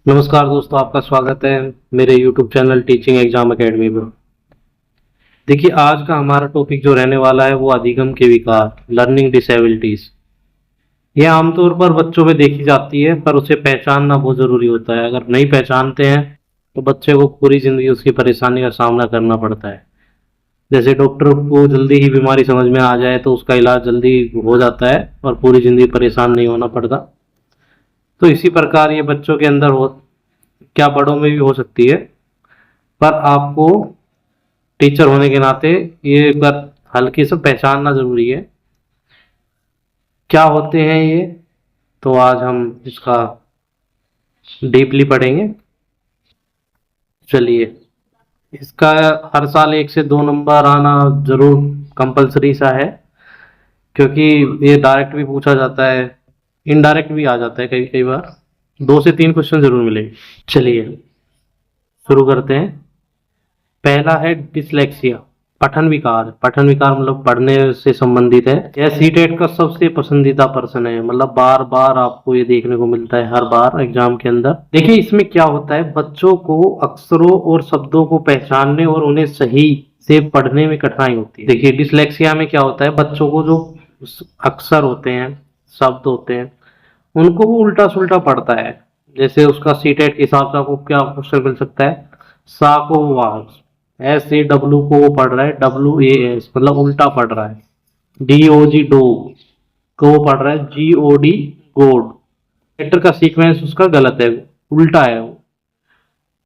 नमस्कार दोस्तों, आपका स्वागत है मेरे YouTube channel teaching exam academy में। देखिए, आज का हमारा टॉपिक जो रहने वाला है वो अधिगम के विकार, लर्निंग डिसेबिलिटीज। ये आमतौर पर बच्चों में देखी जाती है, पर उसे पहचानना बहुत ज़रूरी होता है। अगर नहीं पहचानते हैं तो बच्चे को पूरी ज़िंदगी उसकी परेशानी का सामना करना पड़ता है। जैसे डॉक्टर को जल्दी ही बीमारी समझ में आ जाए तो उसका इलाज जल्दी हो जाता है और पूरी ज़िंदगी परेशान नहीं होना पड़ता। तो इसी प्रकार ये बच्चों के अंदर हो, क्या बड़ों में भी हो सकती है, पर आपको टीचर होने के नाते ये एक बार हल्के से पहचानना ज़रूरी है। क्या होते हैं ये, तो आज हम इसका डीपली पढ़ेंगे। चलिए, इसका हर साल 1 से 2 नंबर आना ज़रूर कंपलसरी सा है, क्योंकि ये डायरेक्ट भी पूछा जाता है, इनडायरेक्ट भी आ जाता है कई कई बार। 2 से 3 क्वेश्चन ज़रूर मिलेंगे। चलिए शुरू करते हैं। पहला है डिसलेक्सिया, पठन विकार। पठन विकार मतलब पढ़ने से संबंधित है। यह सीटेट का सबसे पसंदीदा प्रश्न है, मतलब बार बार आपको ये देखने को मिलता है हर बार एग्जाम के अंदर। देखिए, इसमें क्या होता है, बच्चों को अक्षरों और शब्दों को पहचानने और उन्हें सही से पढ़ने में कठिनाई होती है। देखिए, डिसलेक्सिया में क्या होता है, बच्चों को जो अक्षर होते हैं, शब्द होते हैं, उनको वो उल्टा सुल्टा पढ़ता है। जैसे उसका सीटेट के हिसाब से आपको क्या क्वेश्चन मिल सकता है, सा को वाज, एस ए डब्ल्यू को वो पढ़ रहा है डब्ल्यू ए एस, मतलब उल्टा पढ़ रहा है। डी ओ जी डोग को वो पढ़ रहा है जी ओ डी गोड। लेटर का सीक्वेंस उसका गलत है, उल्टा है।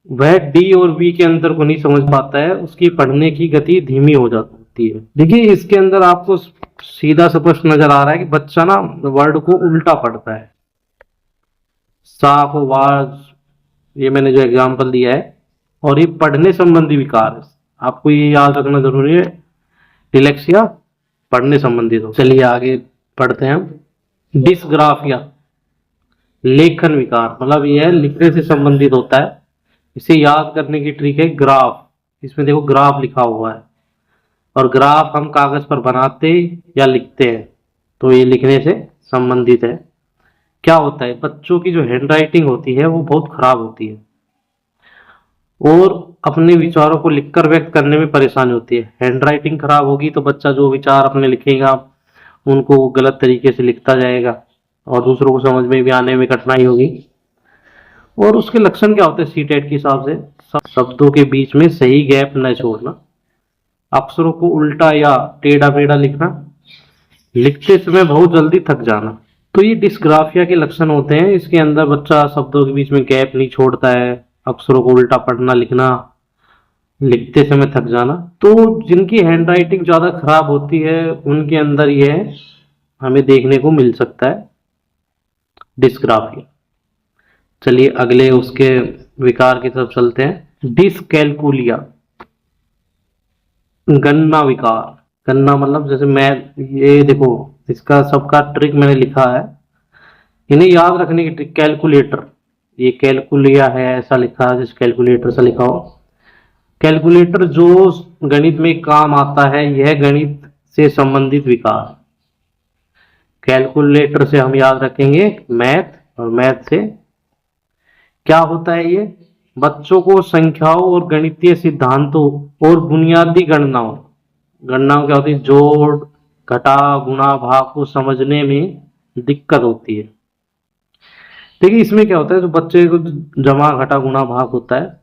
वह डी और बी के अंतर को नहीं समझ पाता है, उसकी पढ़ने की गति धीमी हो जाती है। देखिए, इसके अंदर आपको सीधा स्पष्ट नजर आ रहा है कि बच्चा ना वर्ड को उल्टा पढ़ता है। सा को वाज, ये मैंने जो एग्जाम्पल दिया है, और ये पढ़ने संबंधी विकार है। आपको ये याद रखना जरूरी है, डिलेक्सिया पढ़ने संबंधित हो। चलिए आगे पढ़ते हैं। डिसग्राफिया, लेखन विकार, मतलब यह लिखने से संबंधित होता है। इसे याद करने की ट्रिक है ग्राफ। इसमें देखो ग्राफ लिखा हुआ है, और ग्राफ हम कागज पर बनाते या लिखते हैं, तो ये लिखने से संबंधित है। क्या होता है, बच्चों की जो हैंडराइटिंग होती है वो बहुत खराब होती है, और अपने विचारों को लिखकर व्यक्त करने में परेशानी होती है। हैंडराइटिंग खराब होगी तो बच्चा जो विचार अपने लिखेगा उनको गलत तरीके से लिखता जाएगा, और दूसरों को समझ में भी आने में कठिनाई होगी। और उसके लक्षण क्या होते हैं सीटेट के हिसाब से, शब्दों के बीच में सही गैप न छोड़ना, अक्षरों को उल्टा या टेढ़ा मेढ़ा लिखना, लिखते समय बहुत जल्दी थक जाना। तो ये डिस्ग्राफिया के लक्षण होते हैं। इसके अंदर बच्चा शब्दों के बीच में गैप नहीं छोड़ता है, अक्षरों को उल्टा पढ़ना लिखना, लिखते समय थक जाना। तो जिनकी हैंडराइटिंग ज़्यादा खराब होती है उनके अंदर यह हमें देखने को मिल सकता है, डिस्ग्राफिया। चलिए अगले उसके विकार की तरफ चलते हैं। डिसकैलकुलिया, गणना विकार। गणना मतलब जैसे मैं, ये देखो इसका सबका ट्रिक मैंने लिखा है, इन्हें याद रखने की ट्रिक। कैलकुलेटर, ये कैलकुलिया है ऐसा लिखा है, जैसे कैलकुलेटर सा लिखा हो। कैलकुलेटर जो गणित में काम आता है, यह गणित से संबंधित विकार। कैलकुलेटर से हम याद रखेंगे मैथ, और मैथ से क्या होता है, ये बच्चों को संख्याओं और गणितीय सिद्धांतों और बुनियादी गणनाओं, गणनाओं क्या होती है, जोड़ घटा गुणा भाग को समझने में दिक्कत होती है। देखिए, इसमें क्या होता है, जो बच्चे को जमा घटा गुणा भाग होता है,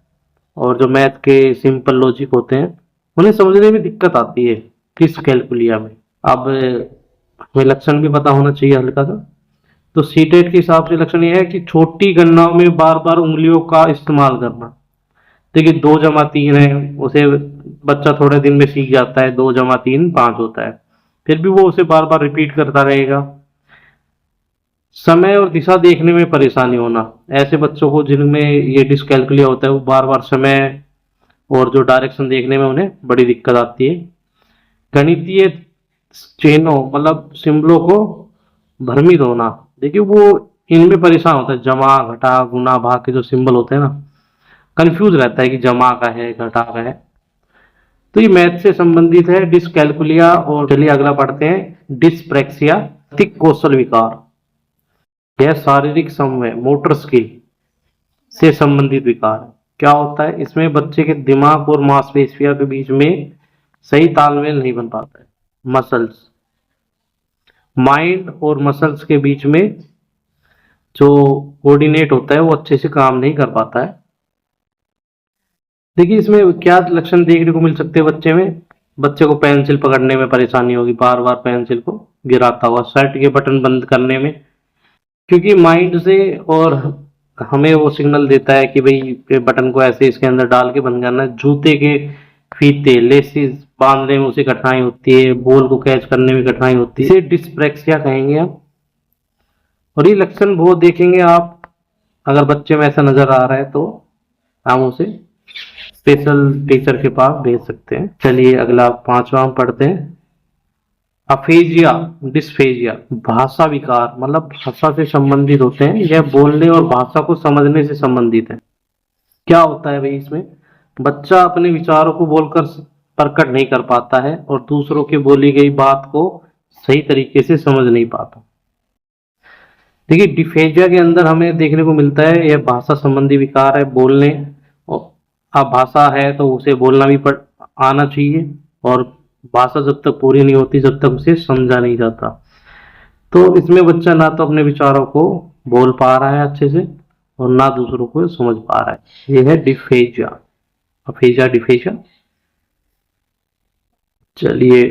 और जो मैथ के सिंपल लॉजिक होते हैं, उन्हें समझने में दिक्कत आती है किस कैलकुलिया में। अब हमें लक्षण भी पता होना चाहिए हल्का सा। तो सीटेट के हिसाब से लक्षण यह है कि छोटी गणनाओं में बार बार उंगलियों का इस्तेमाल करना। देखिए 2 जमा 3 है, उसे बच्चा थोड़े दिन में सीख जाता है, 2 जमा 3 5 होता है, फिर भी वो उसे बार बार रिपीट करता रहेगा। समय और दिशा देखने में परेशानी होना, ऐसे बच्चों को जिनमें ये डिसकैलकुलिया होता है वो बार बार समय और जो डायरेक्शन देखने में उन्हें बड़ी दिक्कत आती है। गणितीय चिन्हों मतलब सिंबलों को भ्रमित होना, देखिए वो इनमें परेशान होता है। जमा घटा गुना भाग के जो सिंबल होते हैं ना, कंफ्यूज रहता है कि जमा का है घटा का है। तो ये मैथ से संबंधित है डिसकैलकुलिया। और चलिए अगला पढ़ते हैं, डिस्प्रैक्सिया, कौशल विकार। यह शारीरिक समन्वय, मोटर स्किल से संबंधित विकार है। क्या होता है इसमें, बच्चे के दिमाग और मांसपेशियों के बीच में सही तालमेल नहीं बन पाता है। मसल्स, माइंड और मसल्स के बीच में जो कोऑर्डिनेट होता है वो अच्छे से काम नहीं कर पाता है। देखिए इसमें क्या लक्षण देखने को मिल सकते हैं बच्चे में। बच्चे को पेंसिल पकड़ने में परेशानी होगी, बार बार पेंसिल को गिराता हुआ, शर्ट के बटन बंद करने में, क्योंकि माइंड से और हमें वो सिग्नल देता है कि भाई ये बटन को ऐसे इसके अंदर डाल के बंद करना है। जूते के फीते, लेसिस बांधने में उसे कठिनाई होती है, बॉल को कैच करने में कठिनाई होती है, इसे डिस्प्रेक्सिया कहेंगे आप। और ये लक्षण वो देखेंगे आप, अगर बच्चे में ऐसा नजर आ रहा है तो हम उसे स्पेशल टीचर के पास भेज सकते हैं। चलिए अगला 5वां हम पढ़ते हैं। अफेजिया, डिस्फेजिया, भाषा विकार, मतलब भाषा से संबंधित होते हैं। यह बोलने और भाषा को समझने से संबंधित है। क्या होता है भाई इसमें, बच्चा अपने विचारों को बोलकर प्रकट नहीं कर पाता है और दूसरों की बोली गई बात को सही तरीके से समझ नहीं पाता। देखिए डिफेजिया के अंदर हमें देखने को मिलता है यह भाषा संबंधी विकार है। बोलने, अब भाषा है तो उसे बोलना भी आना चाहिए, और भाषा जब तक पूरी नहीं होती जब तक उसे समझा नहीं जाता। तो इसमें बच्चा ना तो अपने विचारों को बोल पा रहा है अच्छे से और ना दूसरों को समझ पा रहा है। ये है डिफेजिया, अफेजिया, डिफेजिया। चलिए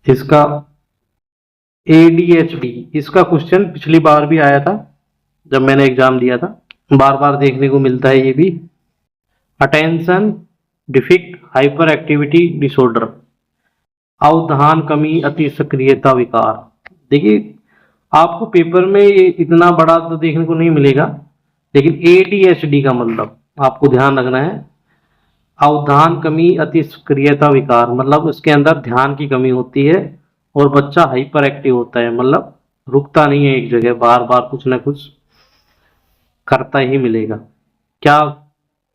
इसका ADHD, इसका क्वेश्चन पिछली बार भी आया था जब मैंने एग्जाम दिया था, बार बार देखने को मिलता है ये भी। अटेंशन डिफिक्ट हाइपर एक्टिविटी डिसऑर्डर, अवधान कमी अति सक्रियता विकार। देखिए आपको पेपर में ये इतना बड़ा तो देखने को नहीं मिलेगा, लेकिन ADHD का मतलब आपको ध्यान रखना है। अवधान कमी अति सक्रियता विकार, मतलब उसके अंदर ध्यान की कमी होती है और बच्चा हाइपर एक्टिव होता है, मतलब रुकता नहीं है एक जगह, बार बार कुछ ना कुछ करता ही मिलेगा। क्या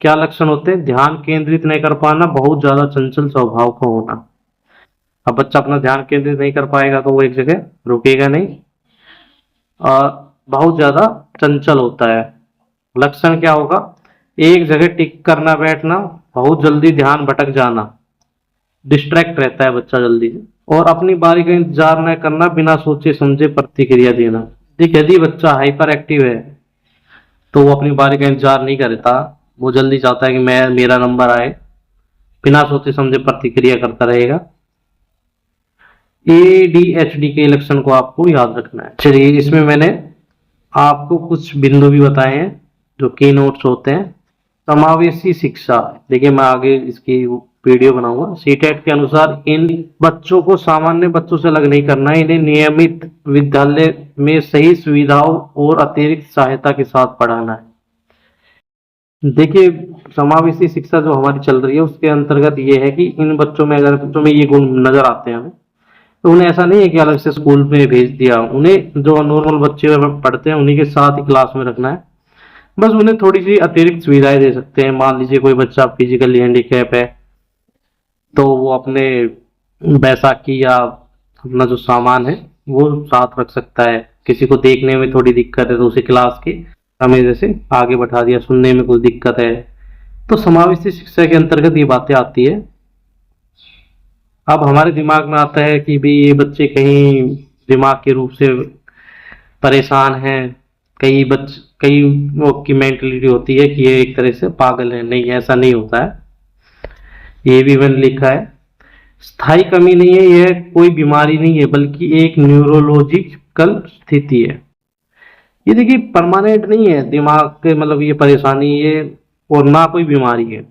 क्या लक्षण होते हैं, ध्यान केंद्रित नहीं कर पाना, बहुत ज्यादा चंचल स्वभाव का होना। अब बच्चा अपना ध्यान केंद्रित नहीं कर पाएगा तो वो एक जगह रुकेगा नहीं, और बहुत ज्यादा चंचल होता है। लक्षण क्या होगा, एक जगह टिक करना बैठना, बहुत जल्दी ध्यान भटक जाना, डिस्ट्रैक्ट रहता है बच्चा जल्दी से, और अपनी बारी का इंतजार न करना, बिना सोचे समझे प्रतिक्रिया देना। देखिए यदि बच्चा हाइपर एक्टिव है तो वो अपनी बारी का इंतजार नहीं करता, वो जल्दी चाहता है कि मैं मेरा नंबर आए, बिना सोचे समझे प्रतिक्रिया करता रहेगा। ADHD के लक्षण को आपको याद रखना है। चलिए इसमें मैंने आपको कुछ बिंदु भी बताए हैं जो की नोट्स होते हैं। समावेशी शिक्षा, देखिए मैं आगे इसकी वीडियो बनाऊंगा। सीटेट के अनुसार इन बच्चों को सामान्य बच्चों से अलग नहीं करना है, इन्हें नियमित विद्यालय में सही सुविधाओं और अतिरिक्त सहायता के साथ पढ़ाना है। देखिए समावेशी शिक्षा जो हमारी चल रही है उसके अंतर्गत ये है कि इन बच्चों में, अगर बच्चों में ये गुण नजर आते हैं हमें, तो उन्हें ऐसा नहीं है कि अलग से स्कूल में भेज दिया, उन्हें जो नॉर्मल बच्चे पढ़ते हैं उन्हीं के साथ ही क्लास में रखना है। बस उन्हें थोड़ी सी अतिरिक्त सुविधाएं दे सकते हैं। मान लीजिए कोई बच्चा फिजिकली हैंडीकैप है तो वो अपने बैसाखी या अपना जो सामान है वो साथ रख सकता है। किसी को देखने में थोड़ी दिक्कत है तो उसे क्लास के समय जैसे आगे बैठा दिया, सुनने में कुछ दिक्कत है तो समावेशी शिक्षा के अंतर्गत ये बातें आती है। अब हमारे दिमाग में आता है कि भाई ये बच्चे कहीं दिमाग के रूप से परेशान हैं, कई वो की मेंटलिटी होती है कि ये एक तरह से पागल है। नहीं, ऐसा नहीं होता है, ये भी मैंने लिखा है। स्थायी कमी नहीं है, यह कोई बीमारी नहीं है बल्कि एक न्यूरोलॉजिकल स्थिति है। ये देखिए परमानेंट नहीं है दिमाग के, मतलब ये परेशानी ये, और ना कोई बीमारी है,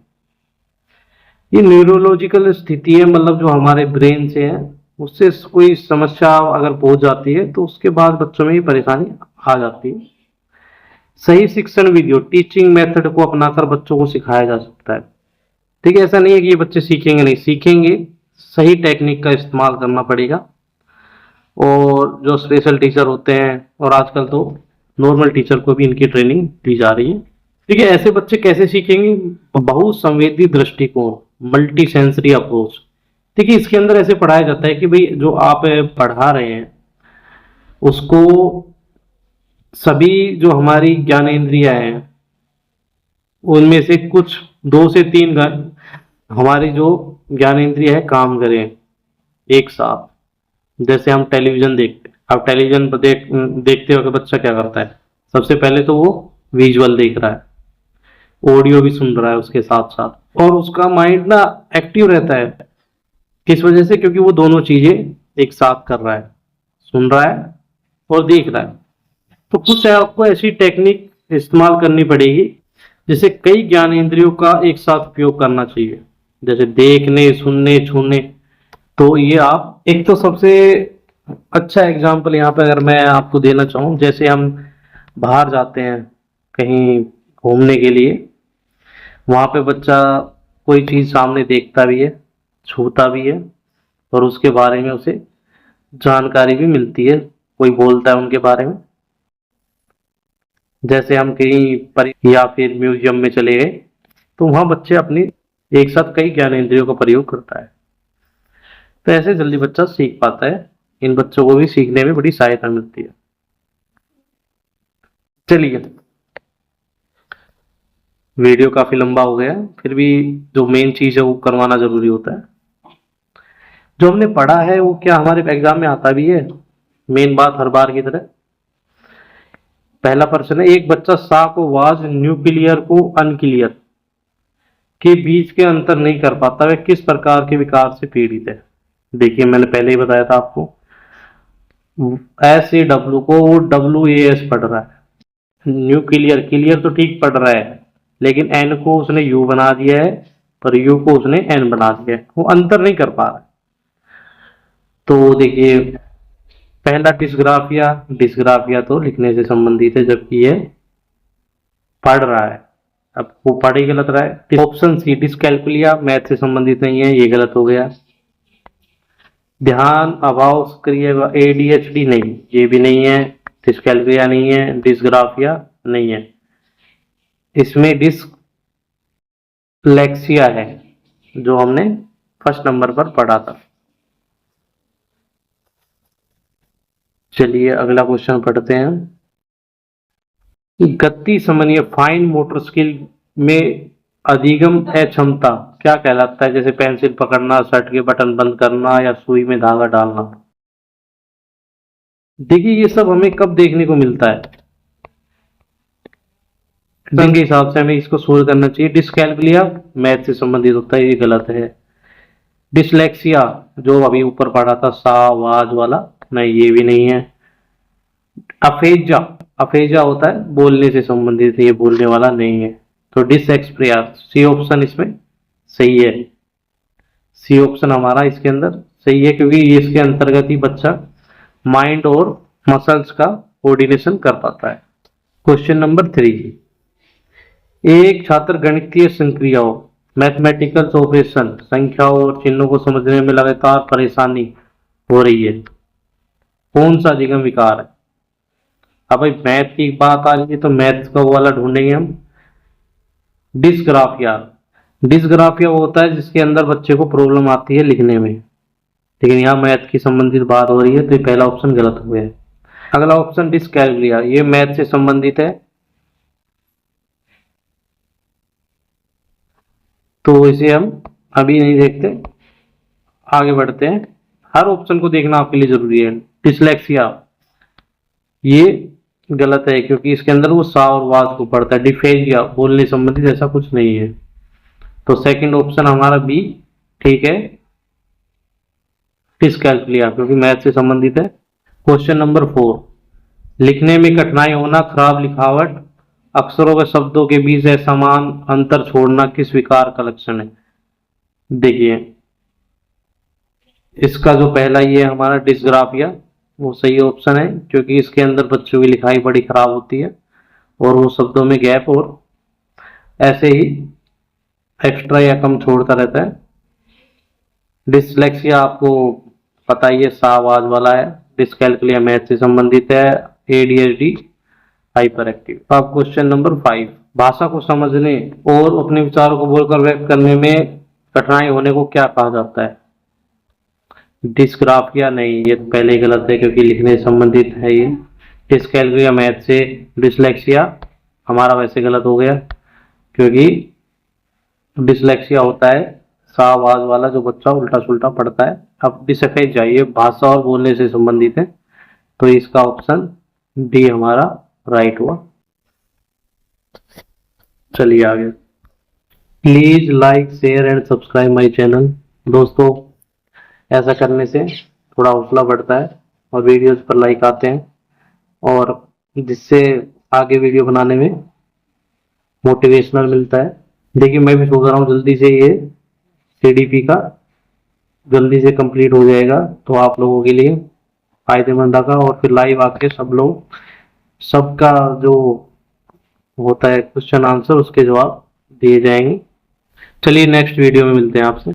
ये न्यूरोलॉजिकल स्थिति है। मतलब जो हमारे ब्रेन से है उससे कोई समस्या अगर पहुंच जाती है तो उसके बाद बच्चों में ये परेशानी आ जाती है। सही शिक्षण विधियों, टीचिंग मेथड को अपनाकर बच्चों को सिखाया जा सकता है। ठीक है, ऐसा नहीं है कि ये बच्चे सीखेंगे नहीं, सीखेंगे, सही टेक्निक का इस्तेमाल करना पड़ेगा। और जो स्पेशल टीचर होते हैं, और आजकल तो नॉर्मल टीचर को भी इनकी ट्रेनिंग दी जा रही है। ठीक है, ऐसे बच्चे कैसे सीखेंगे, बहुसंवेदी दृष्टिकोण, मल्टी सेंसरी अप्रोच। देखिए इसके अंदर ऐसे पढ़ाया जाता है कि भाई जो आप पढ़ा रहे हैं उसको सभी जो हमारी ज्ञानेंद्रियां हैं उनमें से कुछ 2 से 3 हमारी जो ज्ञानेंद्रिय है काम करें एक साथ। जैसे हम टेलीविजन देखते हैं, अब टेलीविजन पर देखते हो कि बच्चा क्या करता है, सबसे पहले तो वो विजुअल देख रहा है, ऑडियो भी सुन रहा है उसके साथ साथ, और उसका माइंड ना एक्टिव रहता है। किस वजह से? क्योंकि वो दोनों चीजें एक साथ कर रहा है, सुन रहा है और देख रहा है। तो कुछ आपको ऐसी टेक्निक इस्तेमाल करनी पड़ेगी जिसे कई ज्ञानेंद्रियों का एक साथ उपयोग करना चाहिए, जैसे देखने, सुनने, छूने। तो ये आप एक तो सबसे अच्छा एग्जाम्पल यहाँ पे अगर मैं आपको देना चाहूँ, जैसे हम बाहर जाते हैं कहीं घूमने के लिए, वहाँ पे बच्चा कोई चीज़ सामने देखता भी है, छूता भी है, और उसके बारे में उसे जानकारी भी मिलती है, कोई बोलता है उनके बारे में। जैसे हम कहीं पर या फिर म्यूजियम में चले गए, तो वहाँ बच्चे अपनी एक साथ कई ज्ञानेंद्रियों का प्रयोग करता है, तो ऐसे जल्दी बच्चा सीख पाता है। इन बच्चों को भी सीखने में बड़ी सहायता मिलती है। चलिए, वीडियो काफी लंबा हो गया, फिर भी जो मेन चीज है वो करवाना जरूरी होता है। जो हमने पढ़ा है वो क्या हमारे एग्जाम में आता भी है? मेन बात हर बार की तरह। पहला प्रश्न है, एक बच्चा सा को वाज, न्यूक्लियर को अनक्लियर के बीच के अंतर नहीं कर पाता, वह किस प्रकार के विकार से पीड़ित है? देखिए, मैंने पहले ही बताया था आपको, एस ए डब्ल्यू को वो डब्ल्यू ए एस पढ़ रहा है, न्यूक्लियर क्लियर तो ठीक पढ़ रहा है, लेकिन एन को उसने यू बना दिया है और यू को उसने एन बना दिया है, वो अंतर नहीं कर पा रहा है। तो देखिए, पहला डिस्ग्राफिया, डिस्ग्राफिया तो लिखने से संबंधित है, जबकि ये पढ़ रहा है। अब वो पढ़ ही गलत रहा है। ऑप्शन सी डिस्कैल्कुलिया, मैथ से संबंधित नहीं है, ये गलत हो गया। ध्यान अभाव सक्रिय एडीएचडी नहीं, ये भी नहीं है। डिस्कैल्कुलिया नहीं है, डिस्ग्राफिया नहीं है। इसमें डिस्लेक्सिया है, जो हमने फर्स्ट नंबर पर पढ़ा था। चलिए अगला क्वेश्चन पढ़ते हैं। गति समन्वय फाइन मोटर स्किल में अधिगम अक्षमता क्या कहलाता है? जैसे पेंसिल पकड़ना, शर्ट के बटन बंद करना, या सुई में धागा डालना। देखिए, ये सब हमें कब देखने को मिलता है? ढंग के हिसाब से हमें इसको सोल्व करना चाहिए। डिस्कैल्कुलिया मैथ से संबंधित होता है, ये गलत है। डिसलेक्सिया जो अभी ऊपर पढ़ा था सा वाज वाला, नहीं ये भी नहीं है। अफेजा, अफेजा होता है बोलने से संबंधित, ये बोलने वाला नहीं है। तो डिसएक्सप्रिया, सी ऑप्शन इसमें सही है। सी ऑप्शन हमारा इसके अंदर सही है, क्योंकि ये इसके अंतर्गत ही बच्चा माइंड और मसल्स का कोऑर्डिनेशन कर पाता है। क्वेश्चन नंबर 3, एक छात्र गणितीय संक्रियाओं मैथमेटिकल ऑपरेशन संख्याओं और चिन्हों को समझने में लगातार परेशानी हो रही है, कौन सा अधिगम विकार है? अब भाई मैथ की बात आ रही है तो मैथ का वाला ढूंढेंगे हम। डिस्ग्राफिया, डिस्ग्राफिया वो होता है जिसके अंदर बच्चे को प्रॉब्लम आती है लिखने में, लेकिन यहाँ मैथ की संबंधित बात हो रही है, तो ये पहला ऑप्शन गलत हो गया है। अगला ऑप्शन डिस्कैल्कुलिया, ये मैथ से संबंधित है, तो इसे हम अभी नहीं देखते, आगे बढ़ते हैं। हर ऑप्शन को देखना आपके लिए जरूरी है। डिसलेक्सिया ये गलत है, क्योंकि इसके अंदर वो सा और वाज को पढ़ता है। डिफेजिया बोलने संबंधित ऐसा कुछ नहीं है, तो सेकंड ऑप्शन हमारा बी ठीक है, डिसकैल्कुलिया, क्योंकि मैथ से संबंधित है। क्वेश्चन नंबर 4, लिखने में कठिनाई होना, खराब लिखावट, अक्षरों व शब्दों के बीच असमान अंतर छोड़ना किस विकार का लक्षण है? देखिए, इसका जो पहला ये हमारा डिस्ग्राफिया वो सही ऑप्शन है, क्योंकि इसके अंदर बच्चों की लिखाई बड़ी खराब होती है और वो शब्दों में गैप और ऐसे ही एक्स्ट्रा या कम छोड़ता रहता है। डिसलेक्सिया आपको पता ही है, सा आवाज वाला है। डिस्कैल्कुलिया मैथ से संबंधित है। ADHD hyper active. अब क्वेश्चन नंबर 5, भाषा को समझने और अपने विचारों को बोलकर व्यक्त करने में कठिनाई होने को क्या कहा जाता है? डिस्ग्राफिया नहीं, ये तो पहले ही गलत है, क्योंकि लिखने से संबंधित है ये। डिस्कैलकुलिया मैथ से डिसलेक्सिया हमारा वैसे गलत हो गया, क्योंकि डिसलेक्सिया होता है सा आवाज वाला जो बच्चा उल्टा सुल्टा पढ़ता है। अब डिसफेज जाइए, भाषा और बोलने से संबंधित है, तो इसका ऑप्शन डी हमारा राइट हुआ। चलिए आगे। Please like share and subscribe my channel. दोस्तों, ऐसा करने से थोड़ा हौसला बढ़ता है और वीडियोस पर लाइक आते हैं, और जिससे आगे वीडियो बनाने में मोटिवेशनल मिलता है। देखिए, मैं भी सोच रहा हूँ जल्दी से ये सीडीपी का जल्दी से कंप्लीट हो जाएगा, तो आप लोगों के लिए फायदेमंद होगा, और फिर लाइव आके सब लोग सबका जो होता है क्वेश्चन आंसर उसके जवाब दिए जाएंगे। चलिए नेक्स्ट वीडियो में मिलते हैं आपसे।